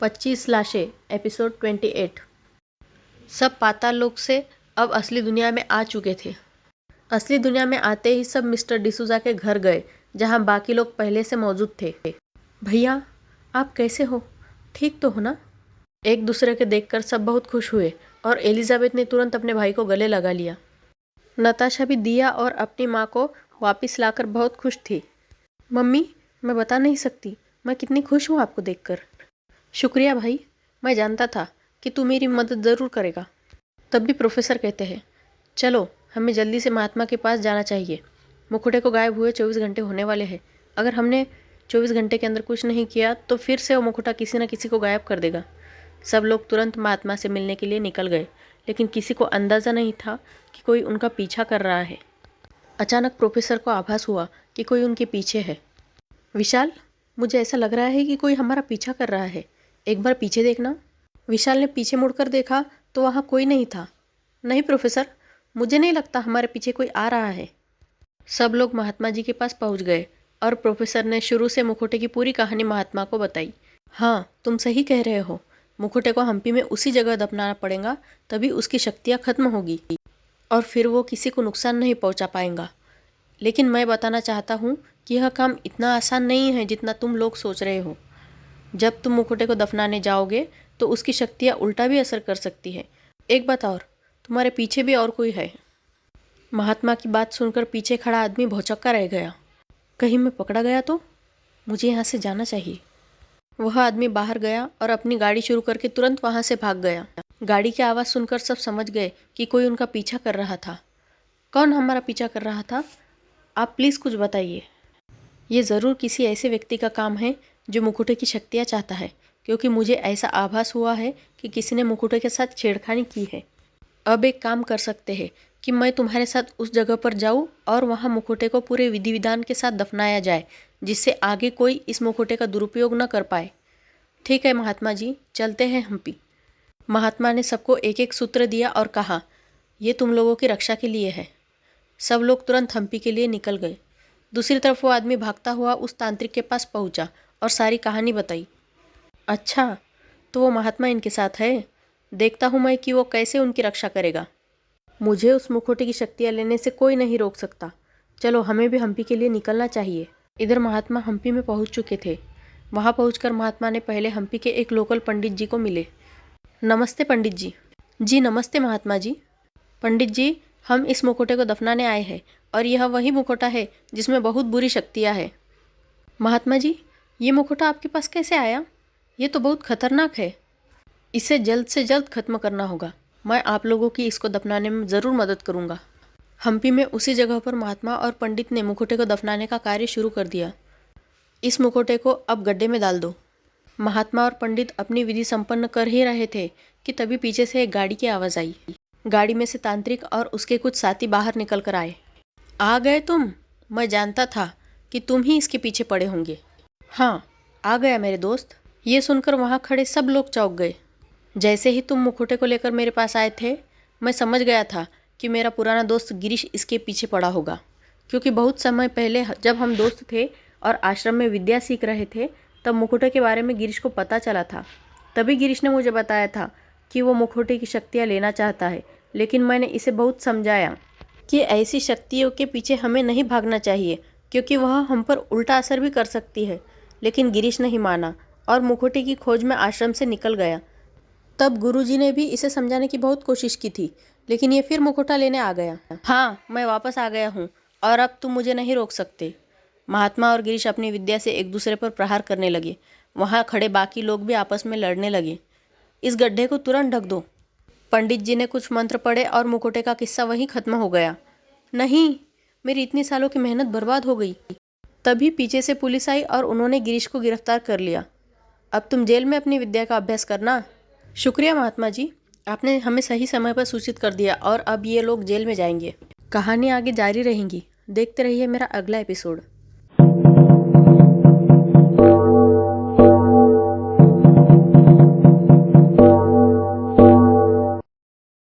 25 लाशें एपिसोड 28। सब पाताल लोक से अब असली दुनिया में आ चुके थे। असली दुनिया में आते ही सब मिस्टर डिसूजा के घर गए, जहां बाकी लोग पहले से मौजूद थे। भैया, आप कैसे हो? ठीक तो हो ना? एक दूसरे के देखकर सब बहुत खुश हुए और एलिजाबेथ ने तुरंत अपने भाई को गले लगा लिया। नताशा भी दिया और अपनी माँ को वापस लाकर बहुत खुश थी। मम्मी, मैं बता नहीं सकती मैं कितनी खुश हूँ आपको देखकर। शुक्रिया भाई, मैं जानता था कि तू मेरी मदद ज़रूर करेगा। तब भी प्रोफेसर कहते हैं, चलो हमें जल्दी से महात्मा के पास जाना चाहिए। मुखौटे को गायब हुए 24 घंटे होने वाले हैं। अगर हमने 24 घंटे के अंदर कुछ नहीं किया तो फिर से वो मुखौटा किसी न किसी को गायब कर देगा। सब लोग तुरंत महात्मा से मिलने के लिए निकल गए, लेकिन किसी को अंदाज़ा नहीं था कि कोई उनका पीछा कर रहा है। अचानक प्रोफेसर को आभास हुआ कि कोई उनके पीछे है। विशाल, मुझे ऐसा लग रहा है कि कोई हमारा पीछा कर रहा है। एक बार पीछे देखना। विशाल ने पीछे मुड़कर देखा तो वहाँ कोई नहीं था। नहीं प्रोफेसर, मुझे नहीं लगता हमारे पीछे कोई आ रहा है। सब लोग महात्मा जी के पास पहुँच गए और प्रोफेसर ने शुरू से मुखौटे की पूरी कहानी महात्मा को बताई। हाँ, तुम सही कह रहे हो। मुखौटे को हम्पी में उसी जगह दफनाना पड़ेगा, तभी उसकी शक्तियाँ खत्म होगी और फिर वो किसी को नुकसान नहीं पहुँचा पाएगा। लेकिन मैं बताना चाहता हूँ कि यह काम इतना आसान नहीं है जितना तुम लोग सोच रहे हो। जब तुम मुखौटे को दफनाने जाओगे तो उसकी शक्तियाँ उल्टा भी असर कर सकती है। एक बात और, तुम्हारे पीछे भी और कोई है। महात्मा की बात सुनकर पीछे खड़ा आदमी भौचक्का रह गया। कहीं मैं पकड़ा गया तो? मुझे यहाँ से जाना चाहिए। वह आदमी बाहर गया और अपनी गाड़ी शुरू करके तुरंत वहाँ से भाग गया। गाड़ी की आवाज़ सुनकर सब समझ गए कि कोई उनका पीछा कर रहा था। कौन हमारा पीछा कर रहा था? आप प्लीज़ कुछ बताइए। ये ज़रूर किसी ऐसे व्यक्ति का काम है जो मुखौटे की शक्तियाँ चाहता है, क्योंकि मुझे ऐसा आभास हुआ है कि किसी ने मुखौटे के साथ छेड़खानी की है। अब एक काम कर सकते हैं कि मैं तुम्हारे साथ उस जगह पर जाऊं और वहां मुखौटे को पूरे विधि विधान के साथ दफनाया जाए, जिससे आगे कोई इस मुखौटे का दुरुपयोग न कर पाए। ठीक है महात्मा जी, चलते हैं हम्पी। महात्मा ने सबको एक एक सूत्र दिया और कहा, ये तुम लोगों की रक्षा के लिए है। सब लोग तुरंत हम्पी के लिए निकल गए। दूसरी तरफ वो आदमी भागता हुआ उस तांत्रिक के पास पहुंचा और सारी कहानी बताई। अच्छा, तो वो महात्मा इनके साथ है। देखता हूँ मैं कि वो कैसे उनकी रक्षा करेगा। मुझे उस मुखौटे की शक्तियाँ लेने से कोई नहीं रोक सकता। चलो, हमें भी हम्पी के लिए निकलना चाहिए। इधर महात्मा हम्पी में पहुँच चुके थे। वहाँ पहुँचकर महात्मा ने पहले हम्पी के एक लोकल पंडित जी को मिले। नमस्ते पंडित जी। जी नमस्ते महात्मा जी। पंडित जी, हम इस मुखौटे को दफनाने आए हैं और यह वही मुखौटा है जिसमें बहुत बुरी शक्तियाँ हैं। महात्मा जी, ये मुखौटा आपके पास कैसे आया? ये तो बहुत खतरनाक है। इसे जल्द से जल्द खत्म करना होगा। मैं आप लोगों की इसको दफनाने में ज़रूर मदद करूँगा। हम्पी में उसी जगह पर महात्मा और पंडित ने मुखौटे को दफनाने का कार्य शुरू कर दिया। इस मुखौटे को अब गड्ढे में डाल दो। महात्मा और पंडित अपनी विधि संपन्न कर ही रहे थे कि तभी पीछे से एक गाड़ी की आवाज़ आई। गाड़ी में से तांत्रिक और उसके कुछ साथी बाहर निकल कर आए। आ गए तुम? मैं जानता था कि तुम ही इसके पीछे पड़े होंगे। हाँ, आ गया मेरे दोस्त। ये सुनकर वहाँ खड़े सब लोग चौंक गए। जैसे ही तुम मुखौटे को लेकर मेरे पास आए थे, मैं समझ गया था कि मेरा पुराना दोस्त गिरीश इसके पीछे पड़ा होगा, क्योंकि बहुत समय पहले जब हम दोस्त थे और आश्रम में विद्या सीख रहे थे, तब मुखौटे के बारे में गिरीश को पता चला था। तभी गिरीश ने मुझे बताया था कि वो मुखौटे की शक्तियाँ लेना चाहता है, लेकिन मैंने इसे बहुत समझाया कि ऐसी शक्तियों के पीछे हमें नहीं भागना चाहिए, क्योंकि वह हम पर उल्टा असर भी कर सकती है। लेकिन गिरीश नहीं माना और मुखौटे की खोज में आश्रम से निकल गया। तब गुरुजी ने भी इसे समझाने की बहुत कोशिश की थी, लेकिन ये फिर मुखौटा लेने आ गया। हाँ, मैं वापस आ गया हूँ और अब तुम मुझे नहीं रोक सकते। महात्मा और गिरीश अपनी विद्या से एक दूसरे पर प्रहार करने लगे। वहाँ खड़े बाकी लोग भी आपस में लड़ने लगे। इस गड्ढे को तुरंत ढक दो। पंडित जी ने कुछ मंत्र पढ़े और मुखौटे का किस्सा वहीं खत्म हो गया। नहीं, मेरी इतनी सालों की मेहनत बर्बाद हो गई। तभी पीछे से पुलिस आई और उन्होंने गिरीश को गिरफ्तार कर लिया। अब तुम जेल में अपनी विद्या का अभ्यास करना। शुक्रिया महात्मा जी, आपने हमें सही समय पर सूचित कर दिया और अब ये लोग जेल में जाएंगे। कहानी आगे जारी रहेंगी। देखते रहिए मेरा अगला एपिसोड।